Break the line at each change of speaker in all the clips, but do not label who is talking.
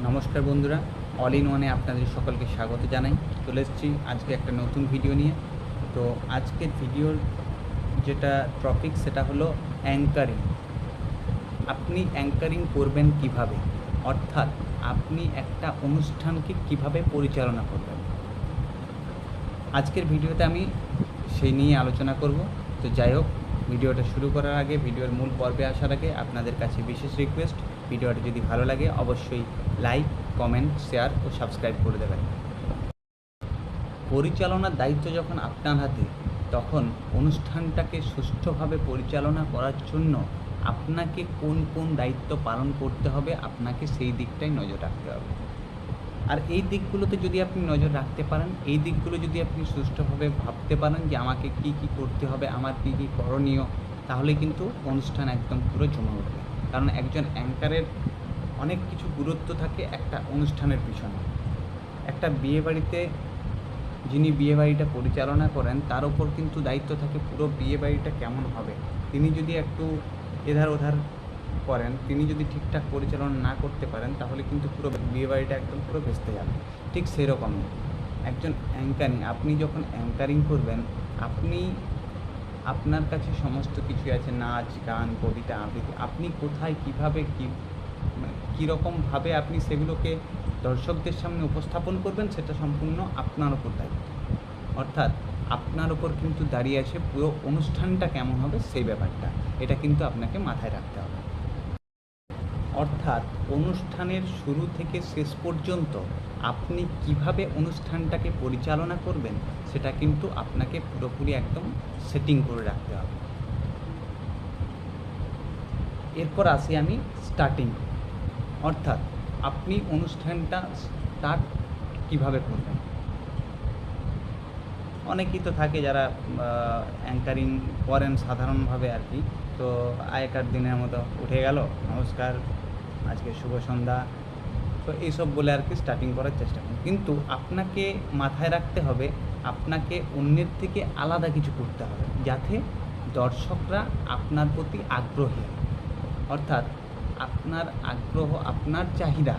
নমস্কার বন্ধুরা, all in ওয়ানে আপনাদের সকলকে স্বাগত জানাই। চলে এসেছি আজকে একটা নতুন ভিডিও নিয়ে। তো আজকের ভিডিওর যেটা টপিক সেটা হলো অ্যাঙ্কারিং। আপনি অ্যাঙ্কারিং করবেন কিভাবে, অর্থাৎ আপনি একটা অনুষ্ঠানকে কিভাবে পরিচালনা করবেন। আজকের ভিডিওতে আমি সেই নিয়ে আলোচনা করব। তো যাই হোক, ভিডিওটা শুরু করার আগে, ভিডিওর মূল পর্বে আসার আগে আপনাদের কাছে বিশেষ রিকোয়েস্ট, ভিডিওটা যদি ভালো লাগে অবশ্যই লাইক, কমেন্ট, শেয়ার ও সাবস্ক্রাইব করে দেবেন। পরিচালনার দায়িত্ব যখন আপনার হাতে, তখন অনুষ্ঠানটাকে সুষ্ঠুভাবে পরিচালনা করার জন্য আপনাকে কোন কোন দায়িত্ব পালন করতে হবে, আপনাকে সেই দিকটাই নজর রাখতে হবে। আর এই দিকগুলোতে যদি আপনি নজর রাখতে পারেন, এই দিকগুলো যদি আপনি সুষ্ঠুভাবে ভাবতে পারেন যে আমাকে কি কি করতে হবে, আমার কি কি করণীয়, তাহলে কিন্তু অনুষ্ঠান একদম পুরো জমে উঠবে। কারণ একজন অ্যাঙ্কারের অনেক কিছু গুরুত্ব থাকে একটা অনুষ্ঠানের পিছনে। একটা বিয়েবাড়িতে যিনি বিয়েবাড়িটা পরিচালনা করেন, তার ওপর কিন্তু দায়িত্ব থাকে পুরো বিয়েবাড়িটা কেমন হবে। তিনি যদি একটু এধার ওধার করেন, তিনি যদি ঠিকঠাক পরিচালনা না করতে পারেন, তাহলে কিন্তু পুরো বিয়েবাড়িটা একদম পুরো ভেস্তে যাবে। ঠিক সেরকমই একজন অ্যাঙ্কারিং, আপনি যখন অ্যাঙ্কারিং করবেন, আপনি আপনার কাছে সমস্ত কিছু আছে, নাচ, গান, কবিতা, আবৃত্তি। আপনি কোথায় কীভাবে কীরকমভাবে আপনি সেগুলোকে দর্শকদের সামনে উপস্থাপন করবেন, সেটা সম্পূর্ণ আপনার ওপর দায়িত্ব। অর্থাৎ আপনার ওপর কিন্তু দাঁড়িয়ে আছে পুরো অনুষ্ঠানটা কেমন হবে সেই ব্যাপারটা। এটা কিন্তু আপনাকে মাথায় রাখতে হবে। অর্থাৎ অনুষ্ঠানের শুরু থেকে শেষ পর্যন্ত আপনি কিভাবে অনুষ্ঠানটাকে পরিচালনা করবেন, সেটা কিন্তু আপনাকে পুরোপুরি একদম সেটিং করে রাখতে হবে। এরপর আসি আমি স্টার্টিং, অর্থাৎ আপনি অনুষ্ঠানটা স্টার্ট কিভাবে করবেন। অনেকেই তো থাকে যারা অ্যাঙ্কারিং করেন সাধারণভাবে আর কি। তো আগেকার দিনের মতো উঠে গেল, নমস্কার, আজকে শুভ সন্ধ্যা, তো এইসব বলে আর কি স্টার্টিং করার চেষ্টা করুন। কিন্তু আপনাকে মাথায় রাখতে হবে, আপনাকে অন্যের থেকে আলাদা কিছু করতে হবে, যাতে দর্শকরা আপনার প্রতি আগ্রহী হয়। অর্থাৎ আপনার আগ্রহ, আপনার চাহিদা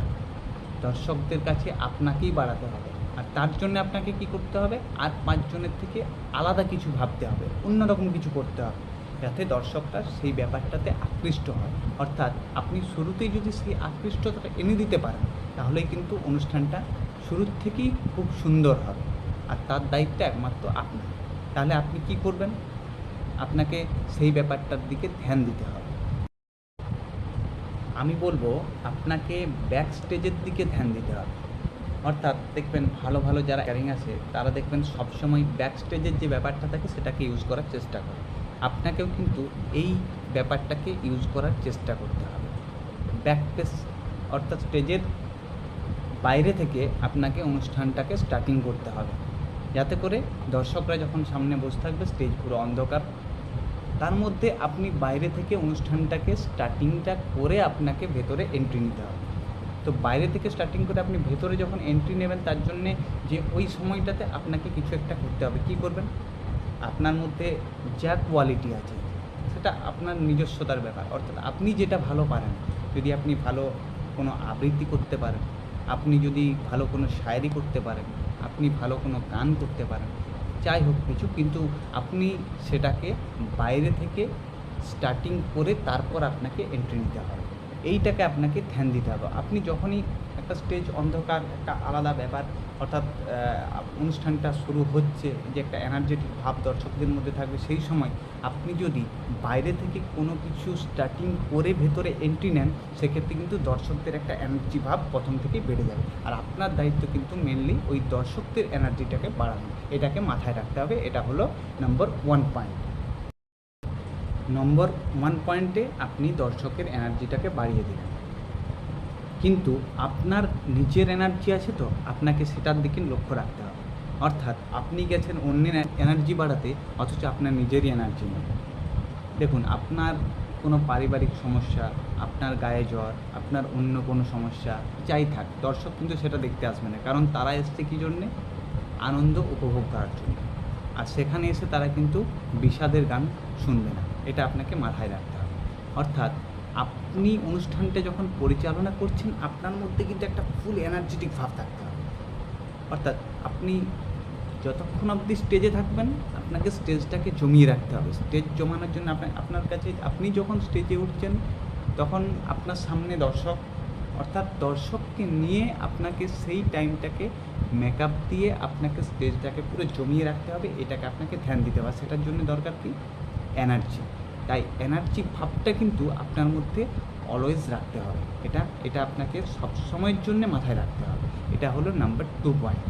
দর্শকদের কাছে আপনাকেই বাড়াতে হবে। আর তার জন্য আপনাকে কি করতে হবে, আর 5 জনের থেকে আলাদা কিছু ভাবতে হবে, অন্যরকম কিছু করতে হবে, যাতে দর্শকরা সেই ব্যাপারটাতে আকৃষ্ট হয়। অর্থাৎ আপনি শুরুতেই যদি সেই আকৃষ্টতাটা এনে দিতে পারেন, তাহলেই কিন্তু অনুষ্ঠানটা শুরুর থেকেই খুব সুন্দর হবে। আর তার দায়িত্ব একমাত্র আপনার। তাহলে আপনি কি করবেন, আপনাকে সেই ব্যাপারটার দিকে ধ্যান দিতে হবে। আমি বলবো আপনাকে ব্যাক স্টেজের দিকে ধ্যান দিতে হবে। অর্থাৎ দেখবেন ভালো ভালো যারা ক্যারিং আছে, তারা দেখবেন সবসময় ব্যাক স্টেজের যে ব্যাপারটা থাকে সেটাকে ইউজ করার চেষ্টা করে। আপনাকেও কিন্তু এই ব্যাপারটাকে ইউজ করার চেষ্টা করতে হবে। ব্যাক স্টেজ অর্থাৎ স্টেজের বাইরে থেকে আপনাকে অনুষ্ঠানটাকে স্টার্টিং করতে হবে, যাতে করে দর্শকরা যখন সামনে বসে থাকবে, স্টেজ পুরো অন্ধকার, তার মধ্যে আপনি বাইরে থেকে অনুষ্ঠানটাকে স্টার্টিংটা করে আপনাকে ভেতরে এন্ট্রি নিতে হবে। তো বাইরে থেকে স্টার্টিং করে আপনি ভেতরে যখন এন্ট্রি নেবেন, তার জন্যে যে ওই সময়টাতে আপনাকে কিছু একটা করতে হবে। কী করবেন, আপনার মধ্যে যা কোয়ালিটি আছে সেটা আপনার নিজস্বতার ব্যাপার। অর্থাৎ আপনি যেটা ভালো পারেন, যদি আপনি ভালো কোনো আবৃত্তি করতে পারেন, আপনি যদি ভালো কোনো শায়েরি করতে পারেন, আপনি ভালো কোনো গান করতে পারেন, যাই হোক কিছু, কিন্তু আপনি সেটাকে বাইরে থেকে স্টার্টিং করে তারপর আপনাকে এন্ট্রি নিতে হবে। এইটাকে আপনাকে ধ্যান দিতে হবে। আপনি যখনই একটা স্টেজ অন্ধকার, একটা আলাদা ব্যাপার, অর্থাৎ অনুষ্ঠানটা শুরু হচ্ছে, যে একটা এনার্জেটিক ভাব দর্শকদের মধ্যে থাকবে, সেই সময় আপনি যদি বাইরে থেকে কোনো কিছু স্টার্টিং করে ভেতরে এন্ট্রি নেন, সেক্ষেত্রে কিন্তু দর্শকদের একটা এনার্জি ভাব প্রথম থেকেই বেড়ে যাবে। আর আপনার দায়িত্ব কিন্তু মেনলি ওই দর্শকদের এনার্জিটাকে বাড়ানো। এটাকে মাথায় রাখতে হবে। এটা হলো নম্বর 1 পয়েন্ট। নম্বর 1 পয়েন্টে আপনি দর্শকের এনার্জিটাকে বাড়িয়ে দিলেন, কিন্তু আপনার নিজের এনার্জি আছে, তো আপনাকে সেটার দিকে লক্ষ্য রাখতে হবে। অর্থাৎ আপনি গেছেন অন্যের এনার্জি বাড়াতে, অথচ আপনার নিজেরই এনার্জি নেই। দেখুন, আপনার কোনো পারিবারিক সমস্যা, আপনার গায়ে জ্বর, আপনার অন্য কোনো সমস্যা যাই থাক, দর্শক কিন্তু সেটা দেখতে আসবে না। কারণ তারা এসছে কী জন্যে, আনন্দ উপভোগ করার জন্য। আর সেখানে এসে তারা কিন্তু বিষাদের গান শুনবে না। এটা আপনাকে মাথায় রাখতে হবে। অর্থাৎ আপনি অনুষ্ঠানটা যখন পরিচালনা করছেন আপনার মধ্যে কিন্তু একটা ফুল এনার্জেটিক ভাব থাকতে হবে। অর্থাৎ আপনি যতক্ষণ অবধি স্টেজে থাকবেন আপনাকে স্টেজটাকে জমিয়ে রাখতে হবে। স্টেজ জমানোর জন্য আপনার কাছে আপনি যখন স্টেজে উঠছেন তখন আপনার সামনে দর্শক, অর্থাৎ দর্শককে নিয়ে আপনাকে সেই টাইমটাকে মেকআপ দিয়ে আপনাকে স্টেজটাকে পুরো জমিয়ে রাখতে হবে। এটাকে আপনাকে ধ্যান দিতে হবে। সেটার জন্য দরকার কি? এনার্জি। তাই এনার্জি ভাবটা কিন্তু আপনার মধ্যে অলওয়েজ রাখতে হবে। এটা আপনাকে সব সময়ের জন্য মাথায় রাখতে হবে। এটা হলো নাম্বার 2 পয়েন্ট।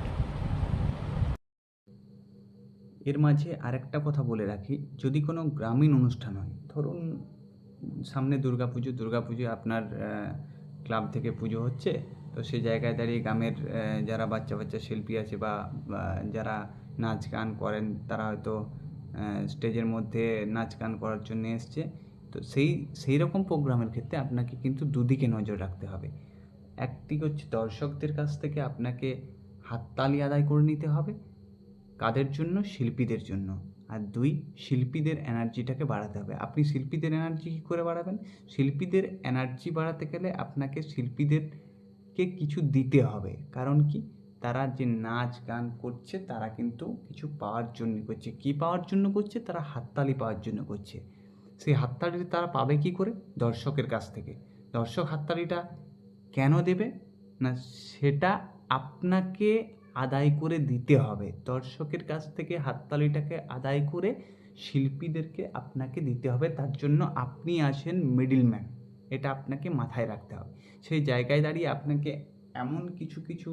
এর মাঝে আরেকটা কথা বলে রাখি, যদি কোনো গ্রামীণ অনুষ্ঠান হয়, ধরুন সামনে দুর্গাপুজোয় আপনার ক্লাব থেকে পুজো হচ্ছে, তো সেই জায়গায় দাঁড়িয়ে গ্রামের যারা বাচ্চা শিল্পী আছে বা যারা নাচ গান করেন তারা হয়তো স্টেজের মধ্যে নাচ গান করার জন্য এসছে। তো সেই রকম প্রোগ্রামের ক্ষেত্রে আপনাকে কিন্তু দুদিকে নজর রাখতে হবে। একটি হচ্ছে দর্শকদের কাছ থেকে আপনাকে হাততালি আদায় করে নিতে হবে। কাদের জন্য? শিল্পীদের জন্য। আর 2, শিল্পীদের এনার্জিটাকে বাড়াতে হবে। আপনি শিল্পীদের এনার্জি কী করে বাড়াবেন? শিল্পীদের এনার্জি বাড়াতে গেলে আপনাকে শিল্পীদেরকে কিছু দিতে হবে। কারণ কি? তারা যে নাচ গান করছে তারা কিন্তু কিছু পাওয়ার জন্য করছে। কী পাওয়ার জন্য করছে? তারা হাততালি পাওয়ার জন্য করছে। সেই হাততালিটা তারা পাবে কী করে? দর্শকের কাছ থেকে। দর্শক হাততালিটা কেন দেবে? না, সেটা আপনাকে আদায় করে দিতে হবে। দর্শকের কাছ থেকে হাততালিটাকে আদায় করে শিল্পীদেরকে আপনাকে দিতে হবে। তার জন্য আপনি আছেন মিডলম্যান। এটা আপনাকে মাথায় রাখতে হবে। সেই জায়গায় দাঁড়িয়ে আপনাকে এমন কিছু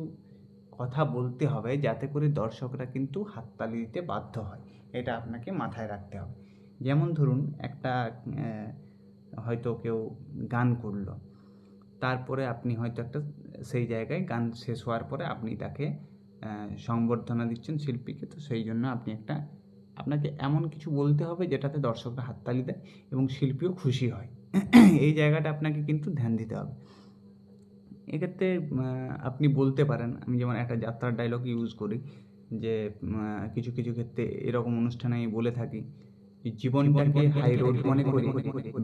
কথা বলতে হবে যাতে করে দর্শকরা কিন্তু হাততালি দিতে বাধ্য হয়। এটা আপনাকে মাথায় রাখতে হবে। যেমন ধরুন একটা হয়তো কেউ গান করলো, তারপরে আপনি হয়তো সেই জায়গায় গান শেষ হওয়ার পরে আপনি তাকে সংবর্ধনা দিচ্ছেন শিল্পীকে। তো সেই জন্য আপনাকে এমন কিছু বলতে হবে যেটাতে দর্শকরা হাততালি দেয় এবং শিল্পীও খুশি হয়। এই জায়গাটা আপনাকে কিন্তু ধ্যান দিতে হবে। এক্ষেত্রে আপনি বলতে পারেন, আমি যেমন একটা যাত্রার ডায়লগ ইউজ করি যে কিছু ক্ষেত্রে এরকম অনুষ্ঠানে আমি বলে থাকি, জীবনটাকে হাই রোড মনে করে,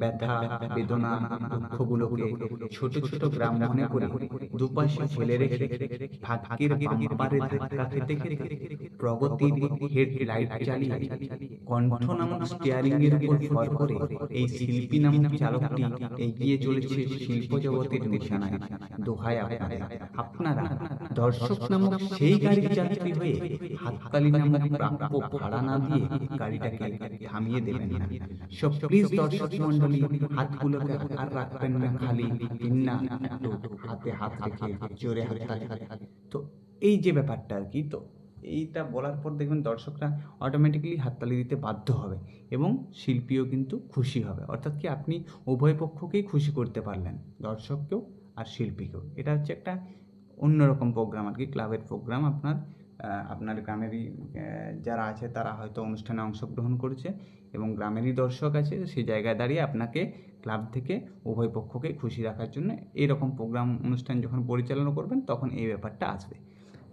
ব্যথা বেদনা দুঃখগুলোকে ছোট গ্রাম মনে করে, দুপাশে ফেলে রেখে ভাগ্যের বাম্পারে ধাক্কা খেতে খেতে প্রগতির হেডলাইট চালিয়ে কণ্ঠ নামক স্টিয়ারিং এর উপর ভর করে এই শিল্পী নামক চালকটি এগিয়ে চলেছে শিল্প জগতের নিশানায়। দোহাই আপনারা দর্শক নামক সেই গাড়ির যাত্রী হয়ে হাততালি নামক প্রাপ্য ভাড়া না দিয়ে গাড়িটাকে থামিয়ে দেবেন না। সো প্লিজ দর্শক মন্ডলী, হাতগুলোকে আর রাখবেন না খালি, দিন না একটু হাতে হাত রেখে জোরে হাততালি। তো এই যে ব্যাপারটা আর কি, তো এইটা বলার পর দেখবেন দর্শকরা অটোমেটিক্যালি হাততালি দিতে বাধ্য হবে এবং শিল্পীও কিন্তু খুশি হবে। অর্থাৎ কি, আপনি উভয় পক্ষকেই খুশি করতে পারলেন, দর্শককেও আর শিল্পীকেও। এটা হচ্ছে একটা অন্যরকম প্রোগ্রাম আর কি, ক্লাবের প্রোগ্রাম। আপনার গ্রামেরই যারা আছে তারা হয়তো অনুষ্ঠানে অংশগ্রহণ করেছে এবং গ্রামেরই দর্শক আছে, সেই জায়গায় দাঁড়িয়ে আপনাকে ক্লাব থেকে উভয় পক্ষকে খুশি রাখার জন্য এইরকম প্রোগ্রাম অনুষ্ঠান যখন পরিচালনা করবেন তখন এই ব্যাপারটা আসবে।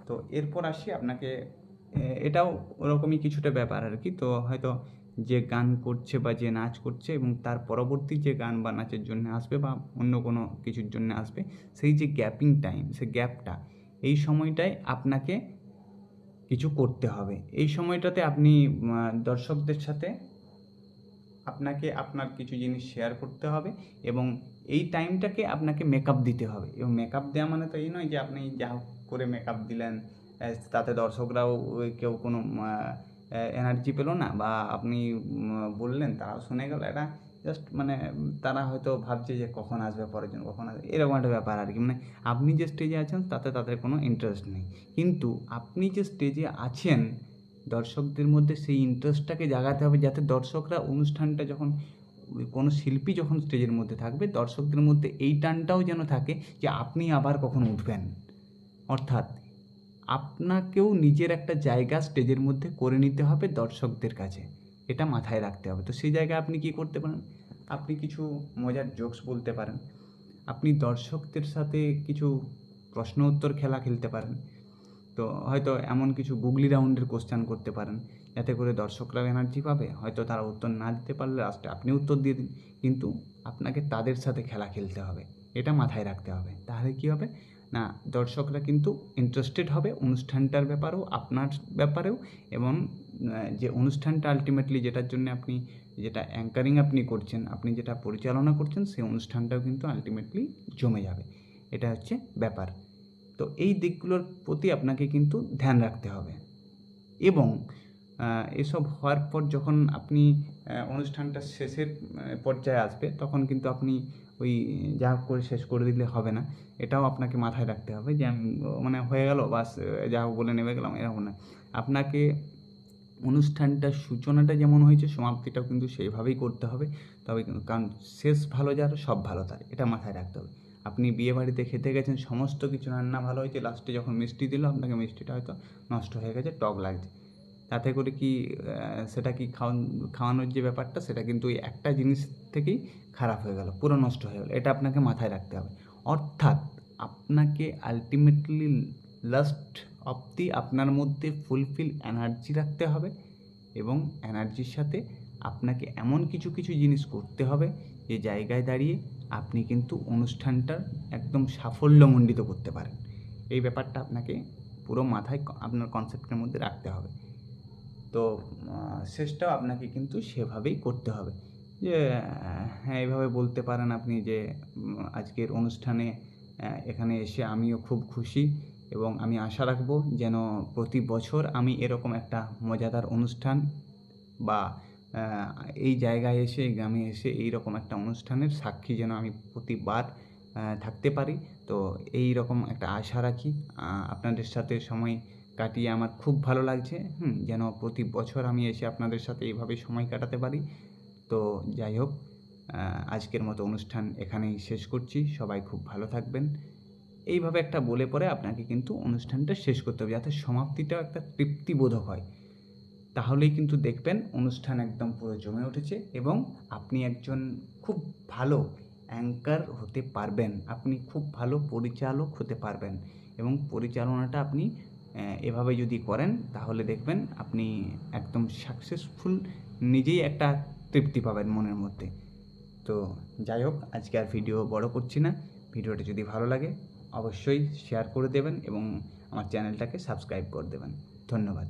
তো এরপর আসি আপনাকে, এটাও ওরকমই কিছুটা ব্যাপার আর কি। তো হয়তো যে গান করছে বা যে নাচ করছে এবং তার পরবর্তী যে গান বা নাচের জন্য আসবে বা অন্য কোনো কিছুর জন্য আসবে, সেই যে গ্যাপিং টাইম, সেই গ্যাপটা, এই সময়টায় আপনাকে কিছু করতে হবে। এই সময়টাতে আপনি দর্শকদের সাথে আপনাকে আপনার কিছু জিনিস শেয়ার করতে হবে এবং এই টাইমটাকে আপনাকে মেকআপ দিতে হবে। এবং মেকআপ দেওয়া মানে তো এই নয় যে আপনি যা করে মেকআপ দিলেন তাতে দর্শকরাও কেউ কোনো এনার্জি পেলো না, বা আপনি বললেন তারাও শুনে গেল, এটা জাস্ট মানে তারা হয়তো ভাবছে যে কখন আসবে পরের জন, কখন আসবে, এরকম একটা ব্যাপার আর কি। মানে আপনি যে স্টেজে আছেন তাতে তাদের কোনো ইন্টারেস্ট নেই, কিন্তু আপনি যে স্টেজে আছেন দর্শকদের মধ্যে সেই ইন্টারেস্টটাকে জাগাতে হবে, যাতে দর্শকরা অনুষ্ঠানটা যখন কোনো শিল্পী যখন স্টেজের মধ্যে থাকবে দর্শকদের মধ্যে এই টানটাও যেন থাকে যে আপনি আবার কখন উঠবেন। অর্থাৎ আপনাকেও নিজের একটা জায়গা স্টেজের মধ্যে করে নিতে হবে দর্শকদের কাছে, এটা মাথায় রাখতে হবে। তো সেই জায়গায় আপনি কী করতে পারেন? আপনি কিছু মজার জোকস বলতে পারেন, আপনি দর্শকদের সাথে কিছু প্রশ্ন উত্তর খেলা খেলতে পারেন। তো হয়তো এমন কিছু গুগলি রাউন্ডের কোশ্চেন করতে পারেন যাতে করে দর্শকরাও এনার্জি পাবে। হয়তো তারা উত্তর না দিতে পারলে লাস্টে আপনি উত্তর দিয়ে দিন, কিন্তু আপনাকে তাদের সাথে খেলা খেলতে হবে, এটা মাথায় রাখতে হবে। তাহলে কী হবে না, দর্শকরা কিন্তু ইন্টারেস্টেড হবে অনুষ্ঠানটার ব্যাপারেও, আপনার ব্যাপারেও, এবং যে অনুষ্ঠানটা আলটিমেটলি যেটার জন্য আপনি, যেটা অ্যাঙ্কারিং আপনি করছেন, আপনি যেটা পরিচালনা করছেন, সেই অনুষ্ঠানটাও কিন্তু আলটিমেটলি জমে যাবে। এটা হচ্ছে ব্যাপার। তো এই দিকগুলোর প্রতি আপনাকে কিন্তু ধ্যান রাখতে হবে। এবং এসব হওয়ার পর যখন আপনি অনুষ্ঠানটা শেষের পর্যায়ে আসবে, তখন কিন্তু আপনি ওই যা হোক করে শেষ করে দিলে হবে না। এটাও আপনাকে মাথায় রাখতে হবে যে মানে হয়ে গেল বাস, যা হোক বলে নেমে গেলাম, এরকম না। আপনাকে অনুষ্ঠানটার সূচনাটা যেমন হয়েছে, সমাপ্তিটাও কিন্তু সেইভাবেই করতে হবে। তবে কিন্তু, কারণ শেষ ভালো যার সব ভালো তার, এটা মাথায় রাখতে হবে। আপনি বিয়েবাড়িতে খেতে গেছেন, সমস্ত কিছু রান্না ভালো হয়েছে, লাস্টে যখন মিষ্টি দিল আপনাকে, মিষ্টিটা হয়তো নষ্ট হয়ে গেছে, টক লাগছে। তাতে করে কি সেটা কি খাওয়ানোর যে ব্যাপারটা, সেটা কিন্তু ওই একটা জিনিস থেকেই খারাপ হয়ে গেল, পুরো নষ্ট হয়ে গেল। এটা আপনাকে মাথায় রাখতে হবে। অর্থাৎ আপনাকে আলটিমেটলি লাস্ট অবধি আপনার মধ্যে ফুলফিল এনার্জি রাখতে হবে, এবং এনার্জির সাথে আপনাকে এমন কিছু কিছু জিনিস করতে হবে যে জায়গায় দাঁড়িয়ে আপনি কিন্তু অনুষ্ঠানটার একদম সাফল্যমণ্ডিত করতে পারেন। এই ব্যাপারটা আপনাকে পুরো মাথায় আপনার কনসেপ্টের মধ্যে রাখতে হবে। তো শেষটাও আপনাকে কিন্তু সেভাবেই করতে হবে। যে হ্যাঁ, এইভাবে বলতে পারেন আপনি যে আজকের অনুষ্ঠানে এখানে এসে আমিও খুব খুশি, এবং আমি আশা রাখবো যেন প্রতি বছর আমি এরকম একটা মজাদার অনুষ্ঠান বা এই জায়গায় এসে, এই গ্রামে এসে এইরকম একটা অনুষ্ঠানের সাক্ষী যেন আমি প্রতিবার থাকতে পারি। তো এই রকম একটা আশা রাখি। আপনাদের সাথে সময় কাটিয়ে আমার খুব ভালো লাগছে। যেন প্রতি বছর আমি এসে আপনাদের সাথে এইভাবে সময় কাটাতে পারি। তো যাই হোক, আজকের মতো অনুষ্ঠান এখানেই শেষ করছি। সবাই খুব ভালো থাকবেন। এইভাবে একটা বলে পরে আপনাকে কিন্তু অনুষ্ঠানটা শেষ করতে হবে, যাতে সমাপ্তিটাও একটা তৃপ্তিবোধক হয়। তাহলেই কিন্তু দেখবেন অনুষ্ঠান একদম পুরো জমে উঠেছে, এবং আপনি একজন খুব ভালো অ্যাঙ্কার হতে পারবেন, আপনি খুব ভালো পরিচালক হতে পারবেন। এবং পরিচালনাটা আপনি এভাবে যদি করেন, তাহলে দেখবেন আপনি একদম সাকসেসফুল, নিজেই একটা তৃপ্তি পাবেন মনের মধ্যে। তো যাই হোক, আজকে আর ভিডিও বড় করছি না। ভিডিওটা যদি ভালো লাগে অবশ্যই শেয়ার করে দেবেন, এবং আমার চ্যানেলটাকে সাবস্ক্রাইব করে দেবেন। ধন্যবাদ।